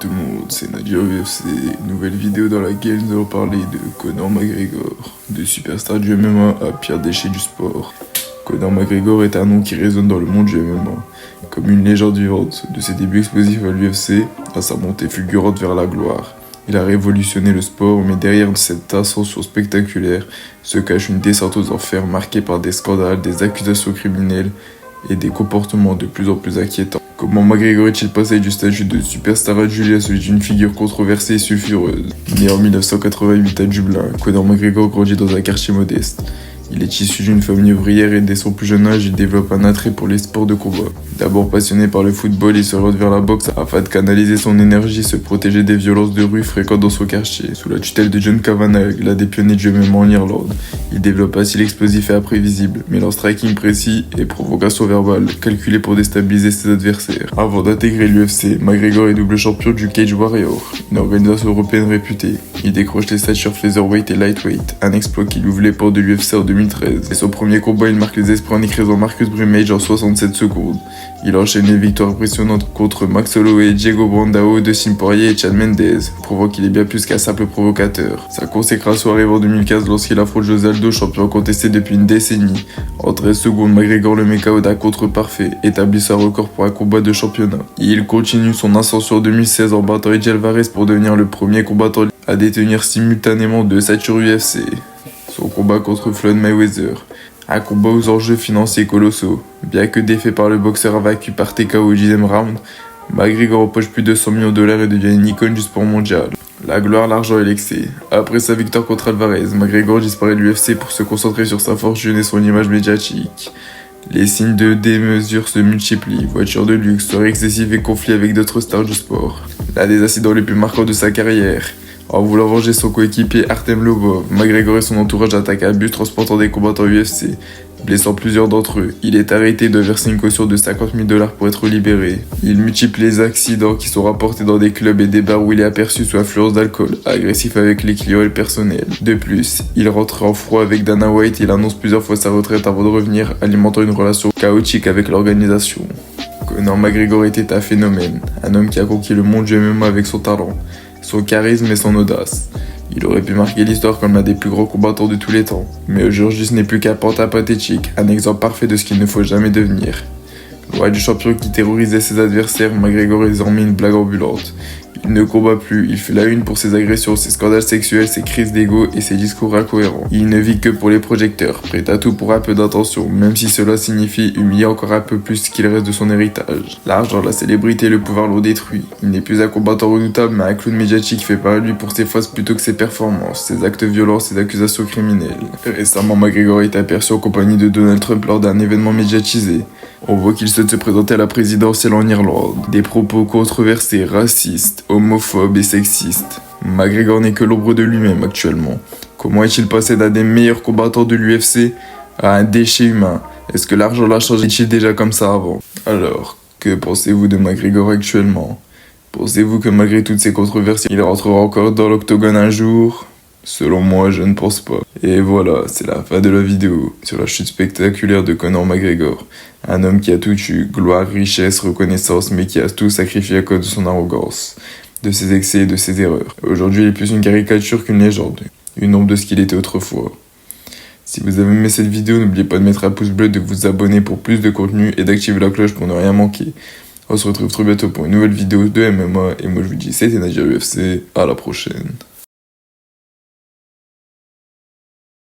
tout le monde, c'est Nadir UFC, nouvelle vidéo dans laquelle nous allons parler de Conor McGregor, de superstar du MMA à pire déchet du sport. Conor McGregor est un nom qui résonne dans le monde du MMA, comme une légende vivante, de ses débuts explosifs à l'UFC à sa montée fulgurante vers la gloire. Il a révolutionné le sport, mais derrière cette ascension spectaculaire se cache une descente aux enfers marquée par des scandales, des accusations criminelles et des comportements de plus en plus inquiétants. Comment McGregor est-il passé du statut de superstar adulé à celui d'une figure controversée et sulfureuse? Né en 1988 à Dublin, Conor McGregor grandit dans un quartier modeste. Il est issu d'une famille ouvrière et dès son plus jeune âge, il développe un attrait pour les sports de combat. D'abord passionné par le football, il s'oriente vers la boxe afin de canaliser son énergie, se protéger des violences de rue fréquentes dans son quartier. Sous la tutelle de John Kavanagh, l'un des pionniers du MMA en Irlande, il développe un style explosif et imprévisible, mêlant striking précis et provocation verbale, calculée pour déstabiliser ses adversaires. Avant d'intégrer l'UFC, McGregor est double champion du Cage Warrior, une organisation européenne réputée. Il décroche les ceintures featherweight et lightweight, un exploit qui lui ouvre les portes de l'UFC en 2013. Et son premier combat, il marque les esprits en écrasant Marcus Brimage en 67 secondes. Il enchaîne les victoires impressionnantes contre Max Holloway, Diego Brandao, Dustin Poirier et Chad Mendes, prouvant qu'il est bien plus qu'un simple provocateur. Sa consécration arrive en 2015 lorsqu'il affronte José Aldo, champion contesté depuis une décennie. En 13 secondes, McGregor le met KO d'un contre parfait, établissant un record pour un combat de championnat. Et il continue son ascension en 2016 en battant Eddie Alvarez pour devenir le premier combattant à détenir simultanément deux ceintures UFC. Son combat contre Floyd Mayweather, un combat aux enjeux financiers colossaux. Bien que défait par le boxeur invaincu par TKO au 10e round, McGregor empoche plus de 100 millions de dollars et devient une icône du sport mondial. La gloire, l'argent et l'excès. Après sa victoire contre Alvarez, McGregor disparaît de l'UFC pour se concentrer sur sa fortune et son image médiatique. Les signes de démesure se multiplient, voitures de luxe, soirées excessives et conflits avec d'autres stars du sport. L'un des incidents les plus marquants de sa carrière. En voulant venger son coéquipier Artem Lobov, McGregor et son entourage attaquent un bus transportant des combattants UFC, blessant plusieurs d'entre eux. Il est arrêté et doit verser une caution de 50 000 $ pour être libéré. Il multiplie les accidents qui sont rapportés dans des clubs et des bars où il est aperçu sous influence d'alcool, agressif avec les clients et le personnel. De plus, il rentre en froid avec Dana White et il annonce plusieurs fois sa retraite avant de revenir, alimentant une relation chaotique avec l'organisation. Conor McGregor était un phénomène, un homme qui a conquis le monde du MMA avec son talent, son charisme et son audace. Il aurait pu marquer l'histoire comme l'un des plus grands combattants de tous les temps. Mais aujourd'hui, ce n'est plus qu'un pantin pathétique, un exemple parfait de ce qu'il ne faut jamais devenir. Loin du champion qui terrorisait ses adversaires, McGregor est désormais une blague ambulante. Il ne combat plus, il fait la une pour ses agressions, ses scandales sexuels, ses crises d'ego et ses discours incohérents. Il ne vit que pour les projecteurs, prêt à tout pour un peu d'attention, même si cela signifie humilier encore un peu plus ce qu'il reste de son héritage. L'argent, la célébrité et le pouvoir l'ont détruit. Il n'est plus un combattant redoutable, mais un clown médiatique fait parler de lui pour ses faces plutôt que ses performances, ses actes violents, ses accusations criminelles. Récemment, McGregor est aperçu en compagnie de Donald Trump lors d'un événement médiatisé. On voit qu'il souhaite se présenter à la présidentielle en Irlande. Des propos controversés, racistes, homophobes et sexistes. McGregor n'est que l'ombre de lui-même actuellement. Comment est-il passé d'un des meilleurs combattants de l'UFC à un déchet humain? Est-ce que l'argent l'a changé? Était-il déjà comme ça avant? Alors, que pensez-vous de McGregor actuellement? Pensez-vous que malgré toutes ces controverses, il rentrera encore dans l'octogone un jour? Selon moi, je ne pense pas. Et voilà, c'est la fin de la vidéo sur la chute spectaculaire de Conor McGregor. Un homme qui a tout eu, gloire, richesse, reconnaissance, mais qui a tout sacrifié à cause de son arrogance, de ses excès et de ses erreurs. Aujourd'hui, il est plus une caricature qu'une légende, une ombre de ce qu'il était autrefois. Si vous avez aimé cette vidéo, n'oubliez pas de mettre un pouce bleu, de vous abonner pour plus de contenu et d'activer la cloche pour ne rien manquer. On se retrouve très bientôt pour une nouvelle vidéo de MMA et moi je vous dis c'était Nadir UFC, à la prochaine.